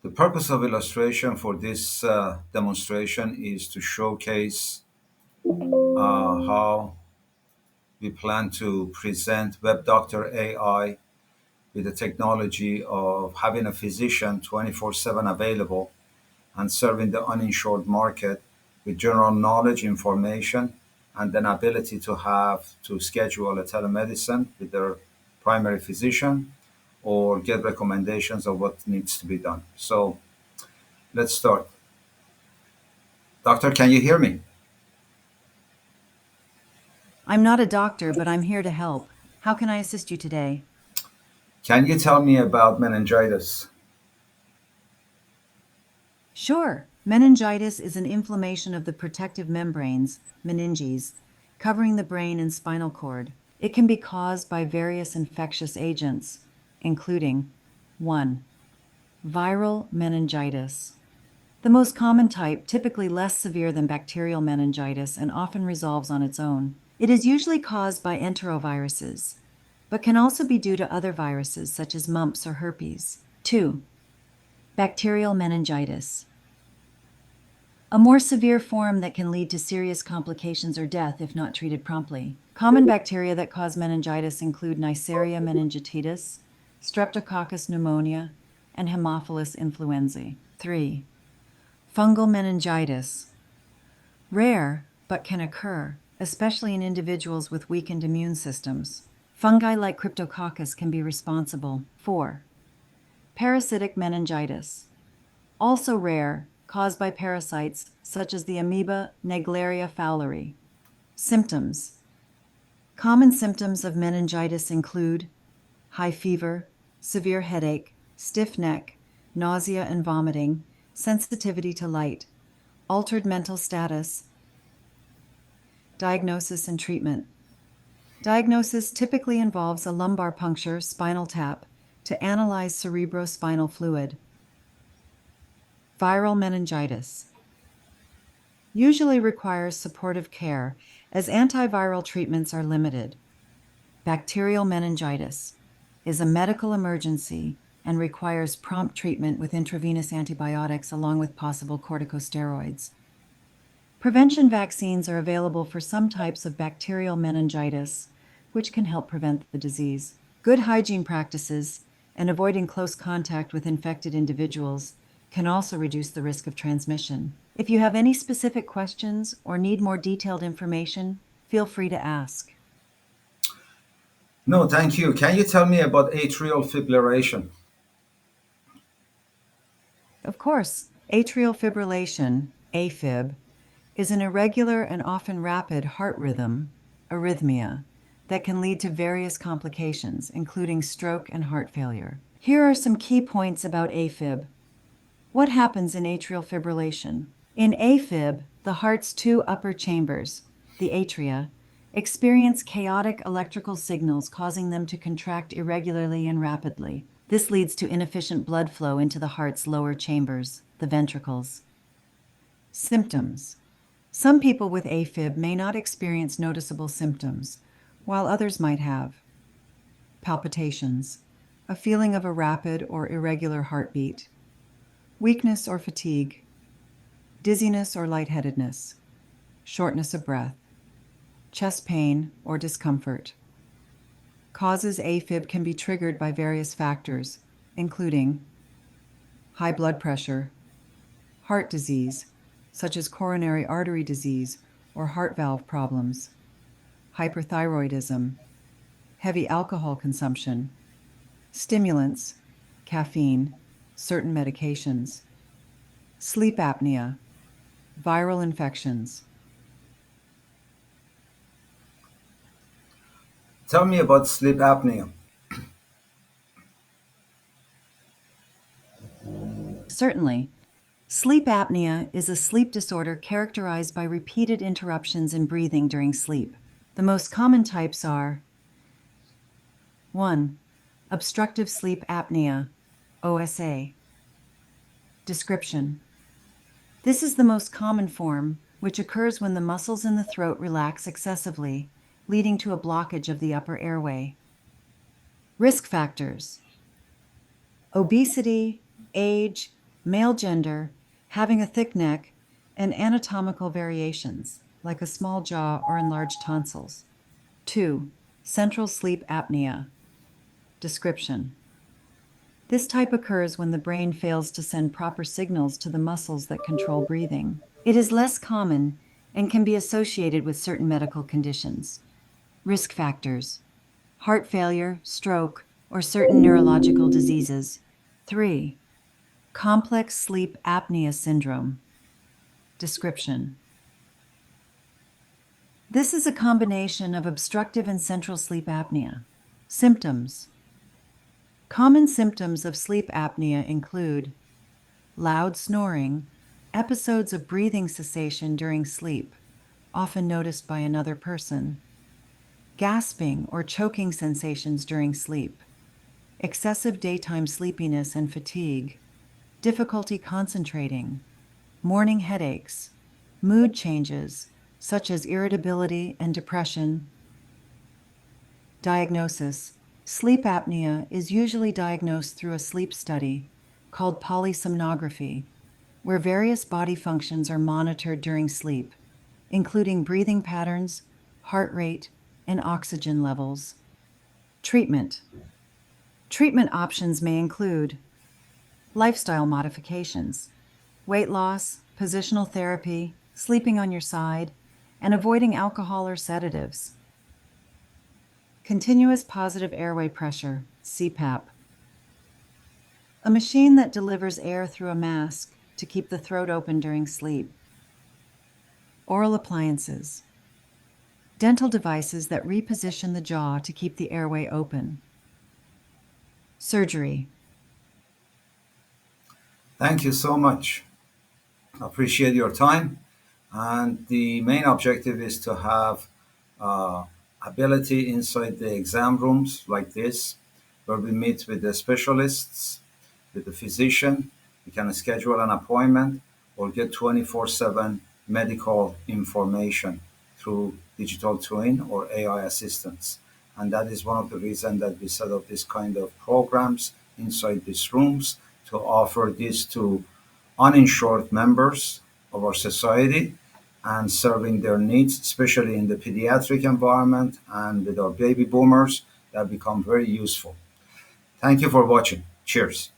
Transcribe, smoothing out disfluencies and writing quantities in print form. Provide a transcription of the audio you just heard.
The purpose of illustration for this demonstration is to showcase how we plan to present WebDoctor AI with the technology of having a physician 24/7 available and serving the uninsured market with general knowledge, information, and an ability to have to schedule a telemedicine with their primary physician or get recommendations of what needs to be done. So let's start. Doctor, can you hear me? I'm not a doctor, but I'm here to help. How can I assist you today? Can you tell me about meningitis? Sure. Meningitis is an inflammation of the protective membranes, meninges, covering the brain and spinal cord. It can be caused by various infectious agents, including 1. Viral meningitis. The most common type, typically less severe than bacterial meningitis and often resolves on its own. It is usually caused by enteroviruses, but can also be due to other viruses such as mumps or herpes. 2. Bacterial meningitis. A more severe form that can lead to serious complications or death if not treated promptly. Common bacteria that cause meningitis include Neisseria meningitidis, Streptococcus pneumonia, and Haemophilus influenzae. 3. Fungal meningitis. Rare, but can occur, especially in individuals with weakened immune systems. Fungi like Cryptococcus can be responsible. 4. Parasitic meningitis. Also rare, caused by parasites such as the amoeba Naegleria fowleri. Symptoms. Common symptoms of meningitis include high fever, severe headache, stiff neck, nausea and vomiting, sensitivity to light, altered mental status. Diagnosis and treatment. Diagnosis typically involves a lumbar puncture, spinal tap, to analyze cerebrospinal fluid. Viral meningitis usually requires supportive care as antiviral treatments are limited. Bacterial meningitis is a medical emergency and requires prompt treatment with intravenous antibiotics along with possible corticosteroids. Prevention vaccines are available for some types of bacterial meningitis, which can help prevent the disease. Good hygiene practices and avoiding close contact with infected individuals can also reduce the risk of transmission. If you have any specific questions or need more detailed information, feel free to ask. No, thank you. Can you tell me about atrial fibrillation? Of course, atrial fibrillation, AFib, is an irregular and often rapid heart rhythm, arrhythmia, that can lead to various complications, including stroke and heart failure. Here are some key points about AFib. What happens in atrial fibrillation? In AFib, the heart's two upper chambers, the atria, experience chaotic electrical signals causing them to contract irregularly and rapidly. This leads to inefficient blood flow into the heart's lower chambers, the ventricles. Symptoms. Some people with AFib may not experience noticeable symptoms, while others might have palpitations, a feeling of a rapid or irregular heartbeat, weakness or fatigue, dizziness or lightheadedness, shortness of breath, chest pain or discomfort. Causes AFib can be triggered by various factors, including high blood pressure, heart disease, such as coronary artery disease or heart valve problems, hyperthyroidism, heavy alcohol consumption, stimulants, caffeine, certain medications, sleep apnea, viral infections. Tell me about sleep apnea. Certainly, sleep apnea is a sleep disorder characterized by repeated interruptions in breathing during sleep. The most common types are 1. Obstructive sleep apnea, OSA. Description. This is the most common form, which occurs when the muscles in the throat relax excessively, leading to a blockage of the upper airway. Risk factors: obesity, age, male gender, having a thick neck, and anatomical variations, like a small jaw or enlarged tonsils. 2. Central sleep apnea. Description. This type occurs when the brain fails to send proper signals to the muscles that control breathing. It is less common and can be associated with certain medical conditions. Risk factors: heart failure, stroke, or certain neurological diseases. 3. Complex sleep apnea syndrome. Description. This is a combination of obstructive and central sleep apnea. Symptoms. Common symptoms of sleep apnea include loud snoring, episodes of breathing cessation during sleep, often noticed by another person, gasping or choking sensations during sleep, excessive daytime sleepiness and fatigue, difficulty concentrating, morning headaches, mood changes such as irritability and depression. Diagnosis. Sleep apnea is usually diagnosed through a sleep study called polysomnography, where various body functions are monitored during sleep, including breathing patterns, heart rate, and oxygen levels. Treatment. Treatment options may include lifestyle modifications, weight loss, positional therapy, sleeping on your side, and avoiding alcohol or sedatives. Continuous positive airway pressure, CPAP. A machine that delivers air through a mask to keep the throat open during sleep. Oral appliances. Dental devices that reposition the jaw to keep the airway open. Surgery. Thank you so much. Appreciate your time. And the main objective is to have uh, ability inside the exam rooms like this, where we meet with the specialists, with the physician. We can schedule an appointment or get 24/7 medical information through digital twin or AI assistants. And that is one of the reasons that we set up this kind of programs inside these rooms to offer this to uninsured members of our society and serving their needs, especially in the pediatric environment and with our baby boomers, that become very useful. Thank you for watching. Cheers.